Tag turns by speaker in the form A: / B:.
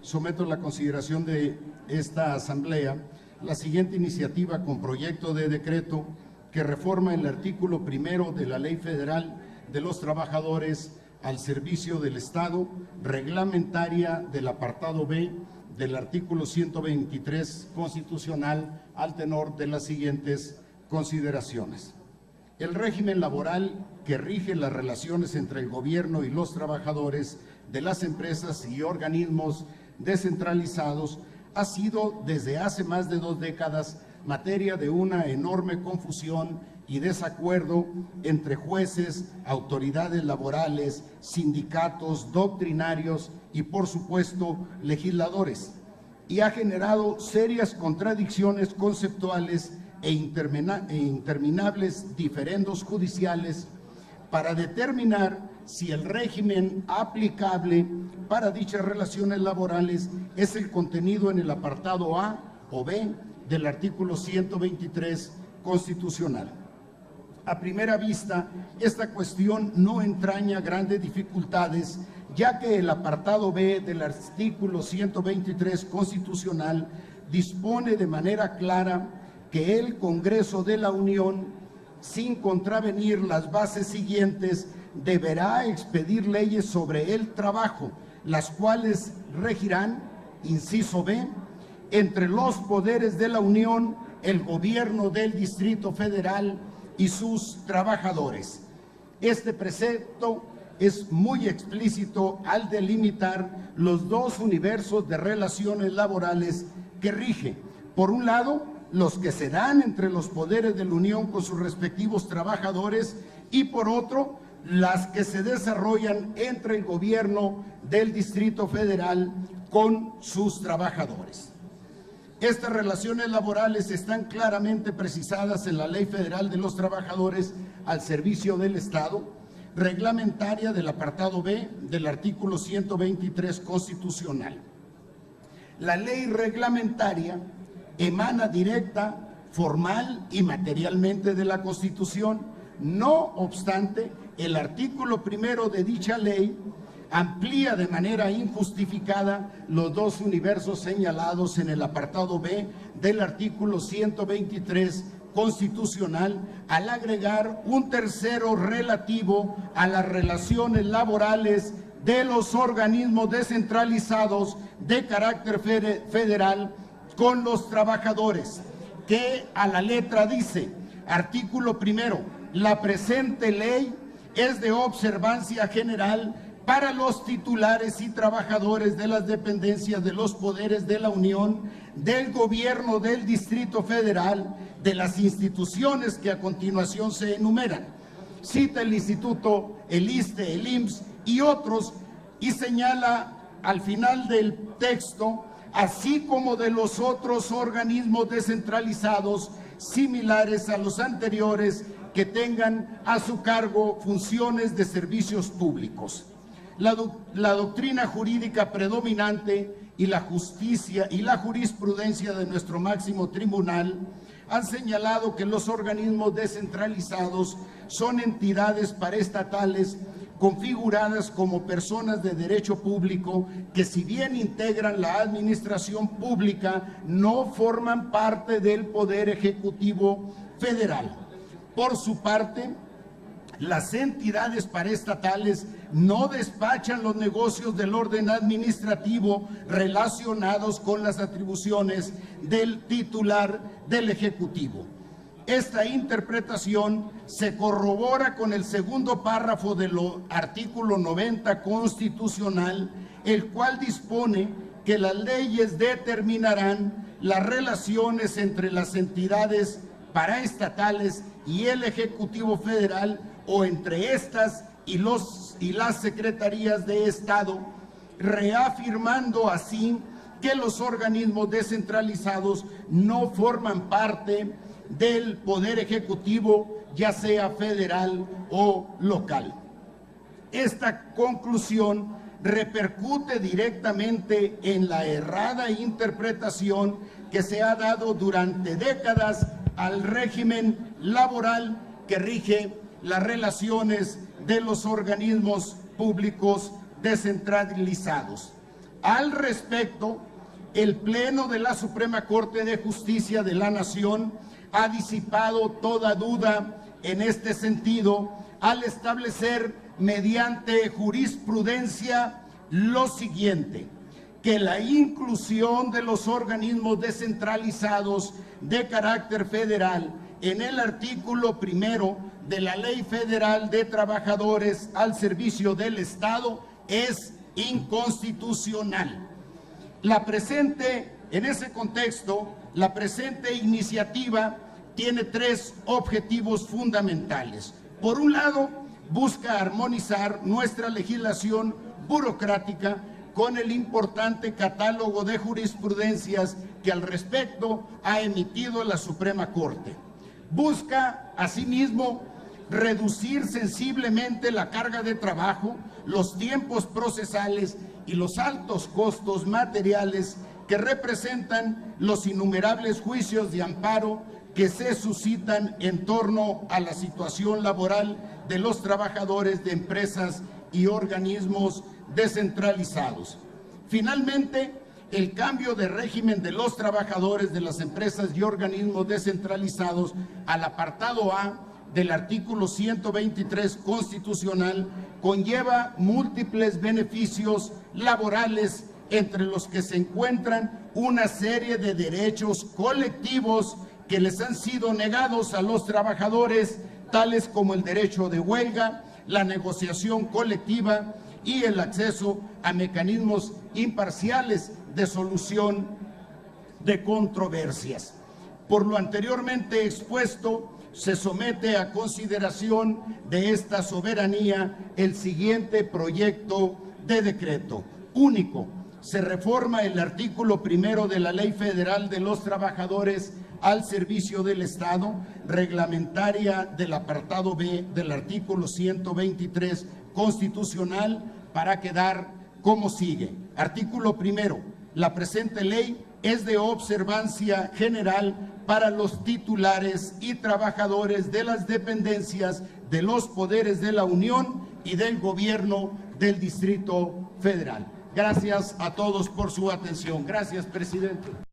A: someto a la consideración de esta Asamblea la siguiente iniciativa con proyecto de decreto que reforma el artículo 1 de la Ley Federal de los Trabajadores al Servicio del Estado, reglamentaria del apartado B del artículo 123 constitucional, al tenor de las siguientes consideraciones. El régimen laboral que rige las relaciones entre el gobierno y los trabajadores de las empresas y organismos descentralizados ha sido desde hace más de 2 décadas materia de una enorme confusión y desacuerdo entre jueces, autoridades laborales, sindicatos, doctrinarios y, por supuesto, legisladores, y ha generado serias contradicciones conceptuales e interminables diferendos judiciales para determinar si el régimen aplicable para dichas relaciones laborales es el contenido en el apartado A o B del artículo 123 constitucional. A primera vista, esta cuestión no entraña grandes dificultades, ya que el apartado B del artículo 123 constitucional dispone de manera clara que el Congreso de la Unión, sin contravenir las bases siguientes, deberá expedir leyes sobre el trabajo, las cuales regirán, inciso B, entre los poderes de la Unión, el gobierno del Distrito Federal y sus trabajadores. Este precepto es muy explícito al delimitar los dos universos de relaciones laborales que rige. Por un lado, los que se dan entre los poderes de la Unión con sus respectivos trabajadores, y por otro, las que se desarrollan entre el gobierno del Distrito Federal con sus trabajadores. Estas relaciones laborales están claramente precisadas en la Ley Federal de los Trabajadores al Servicio del Estado, reglamentaria del apartado B del artículo 123 constitucional. La ley reglamentaria emana directa, formal y materialmente de la Constitución. No obstante, el artículo 1 de dicha ley amplía de manera injustificada los dos universos señalados en el apartado B del artículo 123 constitucional al agregar un tercero relativo a las relaciones laborales de los organismos descentralizados de carácter federal con los trabajadores, que a la letra dice: artículo 1, la presente ley es de observancia general para los titulares y trabajadores de las dependencias de los poderes de la Unión, del gobierno del Distrito Federal, de las instituciones que a continuación se enumeran. Cita el Instituto, el ISSSTE, el IMSS y otros, y señala al final del texto: así como de los otros organismos descentralizados similares a los anteriores que tengan a su cargo funciones de servicios públicos. La doctrina jurídica predominante y la justicia y la jurisprudencia de nuestro máximo tribunal han señalado que los organismos descentralizados son entidades paraestatales configuradas como personas de derecho público que, si bien integran la administración pública, no forman parte del Poder Ejecutivo Federal. Por su parte, las entidades paraestatales no despachan los negocios del orden administrativo relacionados con las atribuciones del titular del Ejecutivo. Esta interpretación se corrobora con el segundo párrafo del artículo 90 constitucional, el cual dispone que las leyes determinarán las relaciones entre las entidades paraestatales y el Ejecutivo Federal, o entre estas y las secretarías de Estado, reafirmando así que los organismos descentralizados no forman parte del Poder Ejecutivo, ya sea federal o local. Esta conclusión repercute directamente en la errada interpretación que se ha dado durante décadas al régimen laboral que rige las relaciones de los organismos públicos descentralizados. Al respecto, el Pleno de la Suprema Corte de Justicia de la Nación ha disipado toda duda en este sentido al establecer mediante jurisprudencia lo siguiente: que la inclusión de los organismos descentralizados de carácter federal en el artículo 1 de la Ley Federal de Trabajadores al Servicio del Estado es inconstitucional. En ese contexto, la presente iniciativa tiene tres objetivos fundamentales. Por un lado, busca armonizar nuestra legislación burocrática con el importante catálogo de jurisprudencias que al respecto ha emitido la Suprema Corte. Busca, asimismo, reducir sensiblemente la carga de trabajo, los tiempos procesales y los altos costos materiales que representan los innumerables juicios de amparo que se suscitan en torno a la situación laboral de los trabajadores de empresas y organismos descentralizados. Finalmente, el cambio de régimen de los trabajadores de las empresas y organismos descentralizados al apartado A del artículo 123 constitucional conlleva múltiples beneficios laborales, entre los que se encuentran una serie de derechos colectivos que les han sido negados a los trabajadores, tales como el derecho de huelga, la negociación colectiva y el acceso a mecanismos imparciales de solución de controversias. Por lo anteriormente expuesto, se somete a consideración de esta soberanía el siguiente proyecto de decreto. Único, se reforma el artículo 1 de la Ley Federal de los Trabajadores al Servicio del Estado, reglamentaria del apartado B del artículo 123 constitucional, para quedar como sigue. Artículo 1. La presente ley es de observancia general para los titulares y trabajadores de las dependencias de los poderes de la Unión y del Gobierno del Distrito Federal. Gracias a todos por su atención. Gracias, presidente.